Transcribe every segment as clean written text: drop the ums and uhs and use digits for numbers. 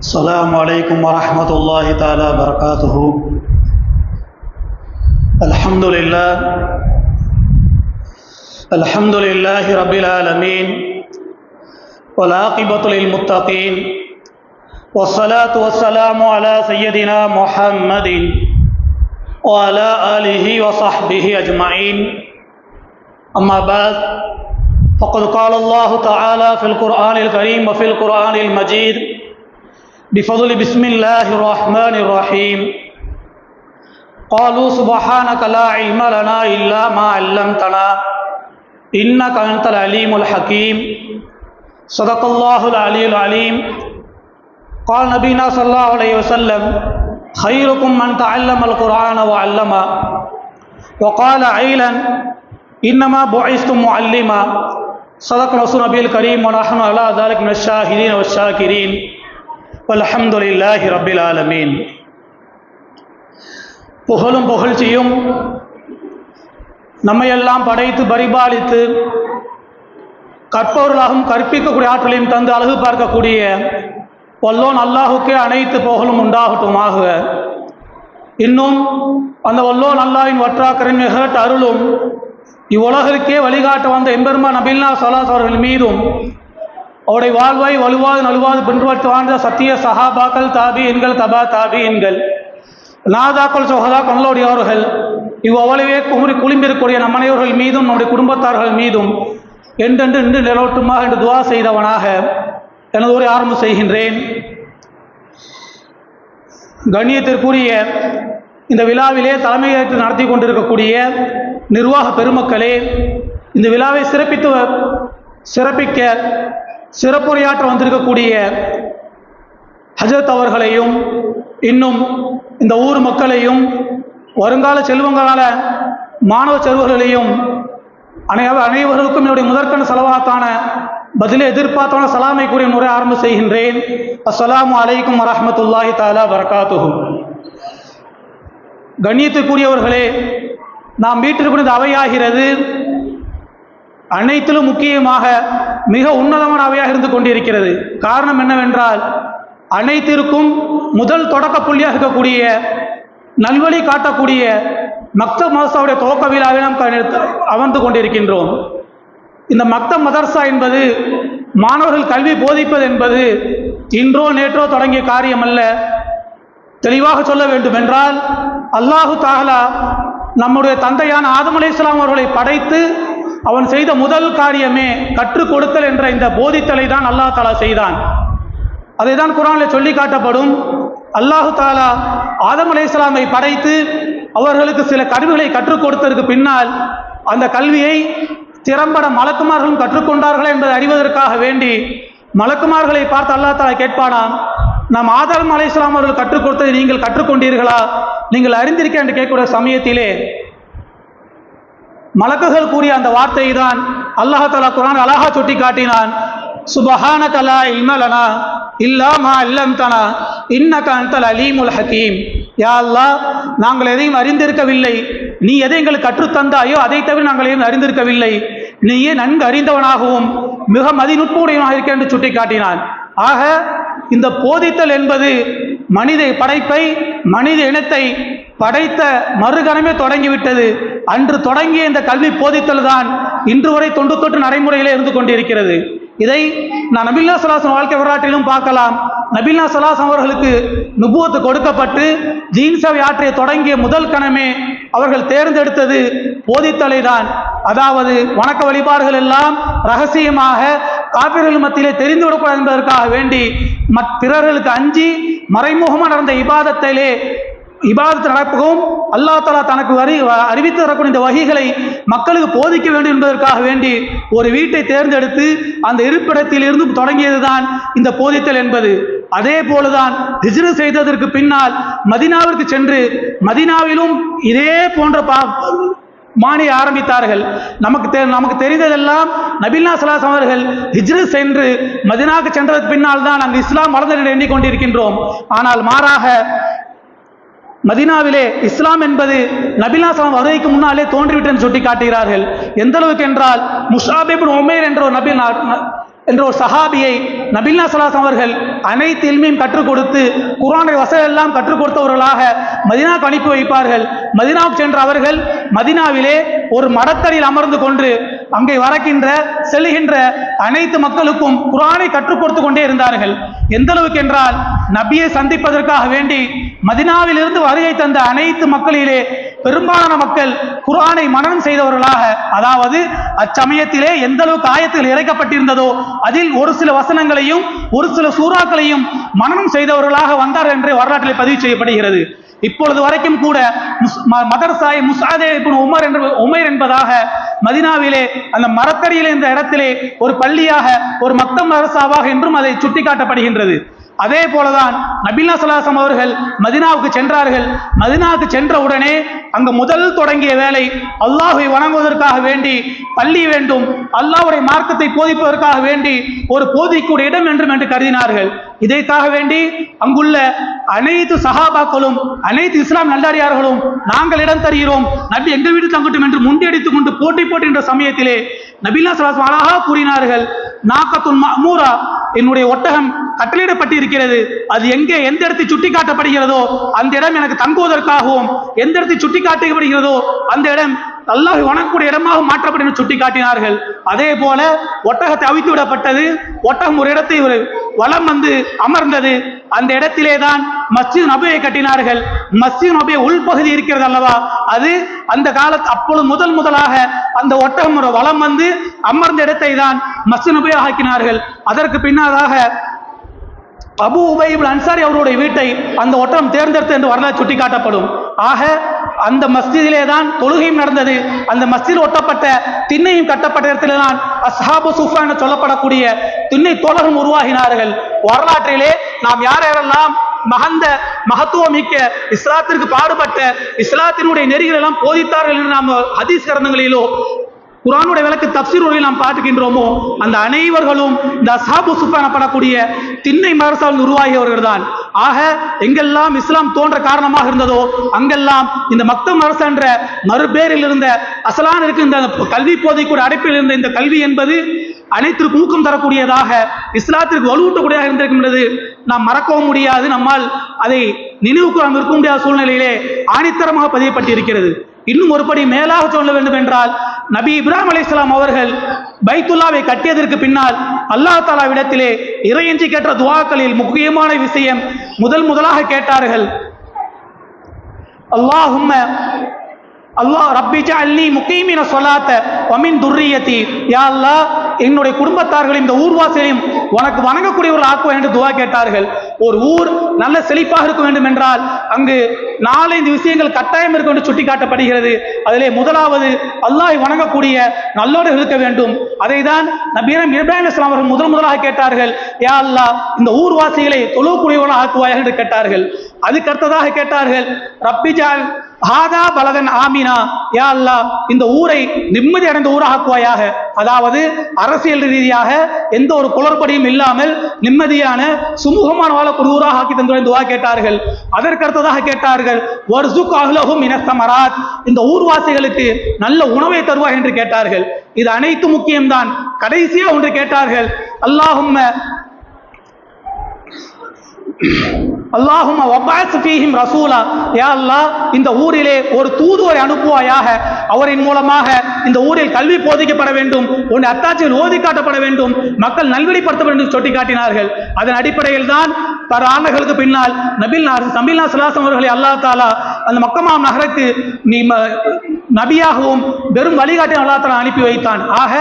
السلام عليكم ورحمة الله تعالى وبركاته. الحمد لله رب العالمين والعاقبة للمتقين والصلاة والسلام على سيدنا محمد وعلى آله وصحبه أجمعين. أما بعد فقد قال الله تعالى في القرآن الكريم وفي القرآن المجيد بفضل بسم الله الرحمن الرحيم. قالوا سبحانك لا علم لنا إلا ما علمتنا إنك أنت العليم الحكيم. صدق الله العلي العليم. قال نبينا صلى الله عليه وسلم خيركم من تعلم القرآن وعلمه. وقال عيلا إنما بعثت معلما. صدق رسول نبي الكريم ونحن على ذلك من الشاهدين والشاكرين والحمد لله رب العالمين. புகழும் புகழ்ச்சியும் நம்மையெல்லாம் படைத்து பரிபாலித்து கற்பவர்களாகவும் கற்பிக்கக்கூடிய ஆற்றலையும் தந்து அழகு பார்க்கக்கூடிய வல்லோன் அல்லாஹுக்கே அனைத்து புகழும் உண்டாகட்டுமாக. இன்னும் அந்த வல்லோன் அல்லாஹ்வின் வற்றாக்கரின் மிகட்ட அருளும் இவ்வுலகிற்கே வழிகாட்ட வந்த எம்பெருமான் நபிகள் ஸல்லல்லாஹு அவர்கள் மீதும் அவருடைய வாழ்வாய் வலுவாது நலுவாது பின்பற்றி வாழ்ந்த சத்திய சஹாபாக்கள் தாபியீன்கள் தபா தாபியீன்கள் நாதாக்கள் சொஹதாக்கள் நல்லோடியவர்கள் இவ்வளவே குளிம்பிருக்கூடிய நம் அனைவர்கள் மீதும் நம்முடைய குடும்பத்தார்கள் மீதும் என்றென்று நின்று நிலவட்டுமாக என்று துவா செய்தவனாக எனது உரை ஆரம்பம் செய்கின்றேன். கண்ணியத்திற்குரிய இந்த விழாவிலே தலைமையேற்று நடத்தி கொண்டிருக்கக்கூடிய நிர்வாக பெருமக்களே, இந்த விழாவை சிறப்பிக்க சிறப்புரையாற்ற வந்திருக்கக்கூடிய ஹஜரத் அவர்களையும் இன்னும் இந்த ஊர் மக்களையும் வருங்கால செல்வங்களான மாணவ செல்வர்களையும் அனைவருக்கும் என்னுடைய முதற்கண் செலவாத்தான பதிலே எதிர்பார்த்தான சலாமை கூறிய முறை ஆரம்பம் செய்கின்றேன். அஸ்ஸலாமு அலைக்கும் வரஹ்மத்துல்லாஹி தஆலா வபரகாத்துஹு. கண்ணியத்துக்குரியவர்களே, நாம் வீட்டிற்கு இந்த அவையாகிறது அனைத்திலும் முக்கியமாக மிக உன்னதமான அவையாக இருந்து கொண்டிருக்கிறது. காரணம் என்னவென்றால், அனைத்திற்கும் முதல் தொடக்க புள்ளியாக இருக்கக்கூடிய நல்வழி காட்டக்கூடிய மக்தப் மதரசாவுடைய துவக்க விழாவை நாம் அமர்ந்து கொண்டிருக்கின்றோம். இந்த மக்தப் மதரசா என்பது மாணவர்கள் கல்வி போதிப்பது என்பது இன்றோ நேற்றோ தொடங்கிய காரியம் அல்ல. தெளிவாக சொல்ல வேண்டும் என்றால், அல்லாஹு தஆலா நம்முடைய தந்தையான ஆதம் அலைஹிஸ்ஸலாம் அவர்களை படைத்து அவன் செய்த முதல் காரியமே கற்றுக் கொடுத்தல் என்ற இந்த போதித்தலை தான் அல்லாஹ் தஆலா செய்தான். அதை தான் குர்ஆனில் சொல்லி காட்டப்படும். அல்லாஹு தஆலா ஆதம் அலைஹிஸ்ஸலாமை படைத்து அவர்களுக்கு சில கல்விகளை கற்றுக் கொடுத்ததற்கு பின்னால் அந்த கல்வியை திறம்பட மலக்குமார்களும் கற்றுக்கொண்டார்கள் என்பதை அறிவதற்காக வேண்டி மலக்குமார்களை பார்த்து அல்லாஹ் தஆலா கேட்பானாம், நாம் ஆதம் அலைஹிஸ்ஸலாம் அவர்கள் கற்றுக் கொடுத்ததை நீங்கள் கற்றுக்கொண்டீர்களா, நீங்கள் அறிந்திருக்க என்று கேட்கக்கூடிய சமயத்திலே மலக்குகள் கூறிய அந்த வார்த்தை தான் அல்லாஹ் தஆலா குர்ஆன் அழகா சுட்டி காட்டினான். சுப்ஹானக லா இல்ம லனா இல்லா மா அல்லம்தனா இன்னக அன்தல் அலீமுல் ஹகீம். யா அல்லாஹ், நாங்கள் எதையும் அறிந்திருக்கவில்லை, நீ எதை எங்களுக்கு கற்றுத்தந்தாயோ அதை தவிர நாங்கள் எதையும் அறிந்திருக்கவில்லை, நீயே நன்கு அறிந்தவனாகவும் மிக மதிநுட்புடையவனாக இருக்க என்று சுட்டி காட்டினான். ஆக இந்த போதித்தல் என்பது மனித படைப்பை மனித இனத்தை படைத்த மறுகணமே தொடங்கிவிட்டது. அன்று தொடங்கிய இந்த கல்வி போதித்தல் தான் இன்று வரை தொன்று தொட்டு நடைமுறையிலே இருந்து கொண்டிருக்கிறது. இதை நான் நபிகள் ஸல்லல்லாஹு வாழ்க்கை வரலாற்றிலும் பார்க்கலாம். நபிகள் ஸல்லல்லாஹு அவர்களுக்கு நுபுவத்து கொடுக்கப்பட்டு தீன் சேவை ஆற்றிய தொடங்கிய முதல் கணமே அவர்கள் தேர்ந்தெடுத்தது போதித்தலை தான். அதாவது வணக்க வழிபாடுகள் எல்லாம் ரகசியமாக காபிர்கள் மத்தியிலே தெரிந்துவிடக்கூடாது என்பதற்காக வேண்டி பிறர்களுக்கு அஞ்சி மறைமுகமாக நடந்த இபாதத் நடப்பவும் அல்லாஹ் தஆலா தனக்கு அறிவித்து தரக்கூடிய இந்த வகைகளை மக்களுக்கு போதிக்க வேண்டும் என்பதற்காக வேண்டி ஒரு வீட்டை தேர்ந்தெடுத்து அந்த இருப்பிடத்தில் இருந்து தொடங்கியதுதான் இந்த போதித்தல் என்பது. அதே போலதான் ஹிஜ்ரத் செய்ததற்கு பின்னால் மதீனாவிற்கு சென்று மதீனாவிலும் இதே போன்ற மானிய ஆரம்பித்தார்கள். நமக்கு தெரிந்ததெல்லாம் நபிகள் ஸல்லல்லாஹு அவர்கள் ஹிஜ்ரத் சென்று மதீனாவுக்கு சென்றதற்கு பின்னால் தான் அங்கு இஸ்லாம் வளர்ந்தது என்று எண்ணிக்கொண்டிருக்கின்றோம். ஆனால் மாறாக மதீனாவிலே இஸ்லாம் என்பது நபிகள் ஸல்லல்லாஹு வருகைக்கு முன்னாலே தோன்றிவிட்டு சுட்டி காட்டுகிறார்கள். எந்த அளவுக்கு என்றால், முஸாப் இப்னு உமைர் என்ற ஒரு என்ற ஒரு சஹாபியை நபிகள் ஸல்லல்லாஹு அவர்கள் அனைத்து இல்மையும் கற்றுக் கொடுத்து குர்ஆனுடைய வசனம் எல்லாம் கற்றுக் கொடுத்தவர்களாக மதீனாவுக்கு அனுப்பி வைப்பார்கள். மதீனாவுக்கு சென்ற அவர்கள் மதீனாவிலே ஒரு மரத்தடியில் அமர்ந்து கொண்டு அங்கே செல்கின்ற அனைத்து மக்களுக்கும் குர்ஆனை கற்றுக் கொடுத்து கொண்டே இருந்தார்கள். எந்த அளவுக்கு என்றால் நபியை சந்திப்பதற்காக வேண்டி மதீனாவில் இருந்து வருகை தந்த அனைத்து மக்களிலே பெரும்பாலான மக்கள் குர்ஆனை மனனம் செய்தவர்களாக, அதாவது அச்சமயத்திலே எந்த அளவுக்கு ஆயத்துகள் இறைக்கப்பட்டிருந்ததோ அதில் ஒரு சில வசனங்களையும் ஒரு சில சூறாக்களையும் மனனம் செய்தவர்களாக வந்தார் என்று வரலாற்றில் பதிவு செய்யப்படுகிறது. இப்பொழுது வரைக்கும் கூட மதரசாய் முஸஅத் இப்னு உமைர் என்பதாக மதீனாவிலே அந்த மரத்தடியில் என்ற இடத்திலே ஒரு பள்ளியாக ஒரு மக்தப் மதரசாவாக என்றும் அதை சுட்டிக்காட்டப்படுகின்றது. அதே போலதான் நபிகள் ஸல்லல்லாஹு அலைஹி அவர்கள் மதீனாவுக்கு சென்றார்கள். மதீனாவுக்கு சென்ற உடனே அங்கு முதல் தொடங்கிய வேலை அல்லாஹ்வை வணங்குவதற்காக வேண்டி பள்ளி வேண்டும், அல்லாஹ்வுடைய மார்க்கத்தை போதிப்பதற்காக வேண்டி ஒரு போதிக்கூடிய இடம் என்று கருதினார்கள். இதற்காக வேண்டி அங்குள்ள அனைத்து சஹாபாக்களும் அனைத்து இஸ்லாம் நல்லடியார்களும் நாங்கள் இடம் தருகிறோம், நபி எங்கள் வீடு தங்கட்டும் என்று முண்டியடித்துக் கொண்டு போட்டி என்ற சமயத்திலே நபிகள் ஸல்லல்லாஹு அலைஹி அழகாக கூறினார்கள், நாக்கத்துன் மஅமூரா, என்னுடைய ஒட்டகம் கட்டளையிடப்பட்டிருக்கிறது, அது எங்கே எந்த இடத்தை சுட்டி காட்டப்படுகிறதோ அந்த இடம் எனக்கு தங்குவதற்காகவும், எந்த இடத்தை சுட்டி காட்டப்படுகிறதோ அந்த இடம் அல்லாஹ் வணங்கக்கூடிய இடமாக மாற்றப்படும் என்று சுட்டி காட்டினார்கள். அதே போல ஒட்டகத்தை அவித்து விடப்பட்டது, ஒட்டகம் ஒரு இடத்தை வலம் வந்து அமர்ந்தது. அந்த இடத்திலே தான் மஸ்ஜித் நபவியை கட்டினார்கள். மஸ்ஜித் நபவி உள்பகுதி இருக்கிறது அல்லவா, அது அந்த காலத்து அப்பொழுது முதலாக அந்த ஒட்டகம் வலம் வந்து அமர்ந்த இடத்தை தான் மஸ்ஜித் நபவியை ஆக்கினார்கள். அதற்கு பின்னதாக அபூ உபைய் இப்னு அன்சாரி அவருடைய வீட்டை அந்த ஒட்டகம் தேர்ந்தெடுத்து என்று வரலாறு சுட்டி காட்டப்படும். ஆக அந்த மஸ்ஜிதிலே தான் தொழுகையும் நடந்தது. அந்த மஸ்ஜிதில் ஒட்டப்பட்ட திண்ணையும் கட்டப்பட்ட இடத்திலே தான் அஸ்ஹாபு சுஃபா என சொல்லப்படக்கூடிய திண்ணை தோழர்கள் உருவாகினார்கள். வரலாற்றிலே நாம் யாரெல்லாம் மகத்துவமிக்க இஸ்லாத்திற்கு பாடுபட்ட இஸ்லாத்தினுடைய நெறிகள் எல்லாம் போதித்தார்கள் என்று நாம் ஹதீஸ் கிரந்தங்களிலோ குர்ஆனுடைய விளக்கு தஃப்சீர்களில் நாம் பார்க்கின்றோமோ அந்த அனைவர்களும் இந்த அஸ்ஹாபு சுஃபா எனப்படக்கூடிய திண்ணை மதரசாவில் உருவாகியவர்கள் தான். ஆக எங்கெல்லாம் இஸ்லாம் தோன்ற காரணமாக இருந்ததோ அங்கெல்லாம் இந்த மக்தப் மதரசா என்ற மறுபேரில் இருந்த அசலான் இருக்கின்ற கல்வி போதைக்கூடிய அடைப்பில் இருந்த இந்த கல்வி என்பது அனைத்திற்கும் ஊக்கம் தரக்கூடியதாக இஸ்லாத்திற்கு வலுவூட்டக்கூடியதாக இருந்திருக்கின்றது. நாம் மறக்கவும் முடியாது, நம்மால் அதை நினைவுக்கு இருக்க முடியாத சூழ்நிலையிலே ஆணித்தரமாக பதியப்பட்டிருக்கிறது. இன்னும் ஒருபடி மேலாக சொல்ல வேண்டும் என்றால் நபி இப்ராஹிம் அலைஹிஸ்ஸலாம் அவர்கள் பைத்துல்லாவை கட்டியதற்கு பின்னால் அல்லாஹ் தஆலாவிடத்திலே இறையஞ்சி கேட்ட துஆக்களில் முக்கியமான விஷயம் முதலாக கேட்டார்கள், அல்லாஹ் ரப்பி ஜஅல்னி முகீமின ஸலாத்த வ மின் துர்ரிய்யதி, யா அல்லாஹ் என்னுடைய குடும்பத்தார்கள் இந்த ஊர்வாசிகளையும் உனக்கு வணங்கக்கூடியவர்கள் ஆக்குவாய் என்று துஆ கேட்டார்கள். ஒரு ஊர் நல்ல செழிப்பாக இருக்க வேண்டும் என்றால் அங்கு 4-5 விஷயங்கள் கட்டாயம் இருக்கும் என்று சுட்டி காட்டப்படுகிறது. அதிலே முதலாவது அல்லாஹ்வை வணங்கக்கூடிய நல்லோடு இருக்க வேண்டும். அதை தான் நபி இப்ராஹிம் அலைஹிஸ்ஸலாம் அவர்கள் முதலாக கேட்டார்கள், யா அல்லாஹ் இந்த ஊர்வாசிகளை தொழுகக்கூடியவர்களாக ஆக்குவாய் என்று கேட்டார்கள். அதுக்கு அடுத்ததாக கேட்டார்கள், ரப்பி ஜஅல் ஹாதா பலதன் ஆமினா, யா அல்லாஹ் இந்த ஊரை நிம்மதி அடைந்த ஊராக்குவாயாக, அதாவது அரசியல் ரீதியாக எந்த ஒரு குளறுபடியும் இல்லாமல் நிம்மதியான சுமூகமான வாழக்கூடிய ஊராக ஆக்கி தந்து துஆ கேட்டார்கள். அதற்கு அடுத்ததாக கேட்டார்கள், வர்சுக் அஹ்லஹும் மினஸ் ஸமராத், இந்த ஊர்வாசிகளுக்கு நல்ல உணவை தருவாய் என்று கேட்டார்கள். இது அனைத்து முக்கியம்தான். கடைசியா ஒன்று கேட்டார்கள், அல்லாஹும்ம வபஅஸ் ஃபீஹிம் ரசூலா, யா அல்லாஹ் இந்த ஊரிலே ஒரு தூதுவரை அனுப்புவாயாக, அவரின் மூலமாக இந்த ஊரில் கல்வி போதிக்கப்பட வேண்டும், உன் அத்தாட்சியில் ஓதி காட்டப்பட வேண்டும், மக்கள் நல்வழிப்படுத்த வேண்டும் என்று சுட்டி காட்டினார்கள். அதன் அடிப்படையில் தான் பல ஆண்டுகளுக்கு பின்னால் நபிகள் ஸல்லல்லாஹு அலைஹி அவர்களை அல்லாஹ் தஆலா அந்த மக்கமா நகருக்கு நபியாகவும் வெறும் வழிகாட்டி அல்லாஹ் தஆலா அனுப்பி வைத்தான். ஆக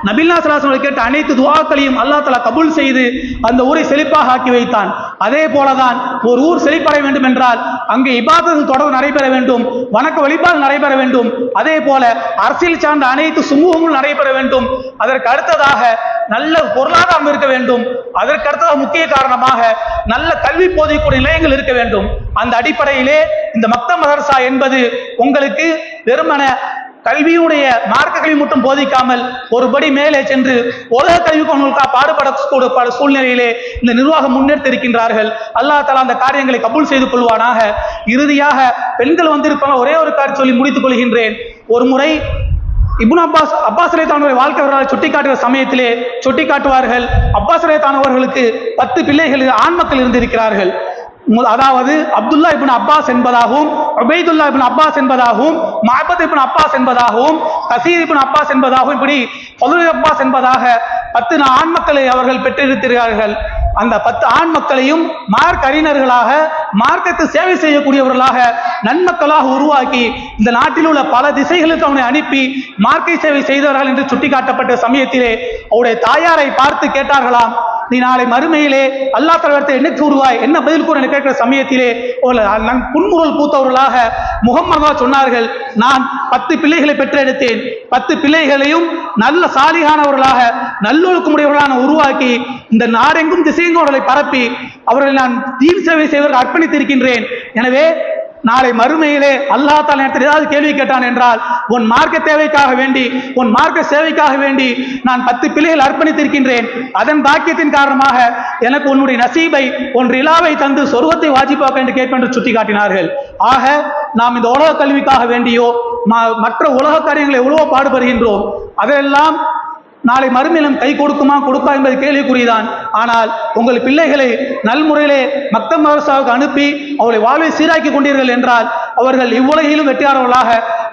நபிகள் ஸல்லல்லாஹு அலைஹி கேட்ட அனைத்து துஆக்களையும் அல்லாஹ் தஆலா கபூல் செய்து அந்த ஊரை செழிப்பாக ஆக்கி வைத்தான். அதே போலதான் ஒரு ஊர் செழிப்படைய வேண்டும் என்றால் அங்கே இபாதத் தொடர்ந்து நடைபெற வேண்டும், வணக்க வழிபாடு நடைபெற வேண்டும், அதே போல அரசியல் சார்ந்த அனைத்து சுமூகங்களும் நடைபெற வேண்டும். அதற்கு அடுத்ததாக நல்ல பொருளாதாரம் இருக்க வேண்டும். அதற்கு அடுத்ததாக முக்கிய காரணமாக நல்ல கல்வி போதிக்கூடிய நிலையங்கள் இருக்க வேண்டும். அந்த அடிப்படையிலே இந்த மக்தப் மதரசா என்பது உங்களுக்கு வெறுமன கல்வியுடைய மார்க்க கல்வி மட்டும் போதிக்காமல் ஒருபடி மேலே சென்று உலக கல்விக்கு பாடுபடக்கூடிய சூழ்நிலையிலே இந்த நிர்வாகம் முன்னெடுத்து இருக்கின்றார்கள். அல்லாஹ் தஆலா அந்த காரியங்களை கபூல் செய்து கொள்வானாக. இறுதியாக பெண்கள் வந்திருப்பாங்க, ஒரே ஒரு காரியம் சொல்லி முடித்துக் கொள்கின்றேன். ஒரு முறை இப்னு அப்பாஸ் ரலியல்லாஹு வாழ்க்கை வரலாறு சுட்டிக்காட்டுகிற சமயத்திலே சுட்டிக்காட்டுவார்கள், அப்பாஸ் ரலியல்லாஹு அவர்களுக்கு 10 பிள்ளைகள் ஆண் மக்கள் இருந்திருக்கிறார்கள். அதாவது அப்துல்லா இப்னு அப்பாஸ் என்பதாகவும், உபைதுல்லா இப்னு அப்பாஸ் என்பதாகவும், மஅபத் இப்னு அப்பாஸ் என்பதாகவும், கசீர் இப்னு அப்பாஸ் என்பதாகவும், இப்படி ஃபதுல் அப்பாஸ் என்பதாக 10 ஆண் மக்களை அவர்கள் பெற்றிருக்கிறார்கள். அந்த 10 ஆண் மக்களையும் மார்க் அறிஞர்களாக, மார்க்கத்தை சேவை செய்யக்கூடியவர்களாக, நன்மக்களாக உருவாக்கி இந்த நாட்டில் உள்ள பல திசைகளுக்கு அவனை அனுப்பி மார்க்க சேவை செய்தவர்கள் என்று சுட்டிக்காட்டப்பட்ட சமயத்திலே அவருடைய தாயாரை பார்த்து கேட்டார்களாம், நீ நாளை மறுமையிலே அல்லாஹ் தஆலா என்ன கூறுவாய், என்ன பதில் கூற கேட்கிற சமயத்திலே புன்முறுவல் பூத்தவர்களாக முகம்மது சொன்னார்கள், நான் 10 பிள்ளைகளை பெற்றெடுத்தேன், 10 பிள்ளைகளையும் நல்ல சாலிகானவர்களாக நல்லொழுக்கமுடையவர்களாக உருவாக்கி இந்த நாடெங்கும் திசையெங்கும் அவர்களை பரப்பி அவர்களை நான் தீன் சேவை செய்வதற்கு அர்ப்பணித்திருக்கின்றேன். எனவே நாளை மறுமையிலே அல்லாஹ் தஆலா ஏதாவது கேள்வி கேட்டான் என்றால், உன் மார்க்க தேவைக்காக வேண்டி, உன் மார்க்க சேவைக்காக வேண்டி நான் 10 பிள்ளைகள் அர்ப்பணித்திருக்கின்றேன், அதன் பாக்கியத்தின் காரணமாக எனக்கு உன்னுடைய நசீபை, உன் ரிலாவை தந்து சொர்க்கத்தை வாஜிபாக்க என்று கேட்பேன் என்று சுட்டி காட்டினார்கள். ஆக நாம் இந்த உலக கல்விக்காக வேண்டியோ மற்ற உலக காரியங்களை எவ்வளவோ பாடுபடுகின்றோம், அதெல்லாம் நாளை மறுமையிலும் கை கொடுக்குமா கொடுக்கா என்பது கேள்விக்குறிதான். ஆனால் உங்கள் பிள்ளைகளை நல்முறையிலே மக்தப் மதரசாவுக்கு அனுப்பி அவர்களை வாழ்வை சீராக்கி கொண்டீர்கள் என்றால் அவர்கள் இவ்வுலகிலும் வெற்றியாளர்களாக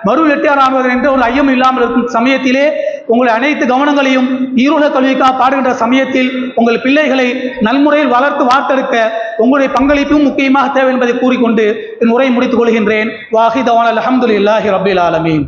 மறு வெற்றியாளர்கள் என்ற ஒரு ஐயம் இல்லாமல் இருக்கும் சமயத்திலே உங்களை அனைத்து கவனங்களையும் ஈருலக கல்விக்காக பாடுகின்ற சமயத்தில் உங்கள் பிள்ளைகளை நல்முறையில் வளர்த்து வார்த்தெடுக்க உங்களுடைய பங்களிப்பும் முக்கியமாக தேவை என்பதை கூறிக்கொண்டு என் உரையை முடித்துக் கொள்கின்றேன். வாஹிதவான் அல்ஹம்துலில்லாஹி ரப்பில் ஆலமீன்.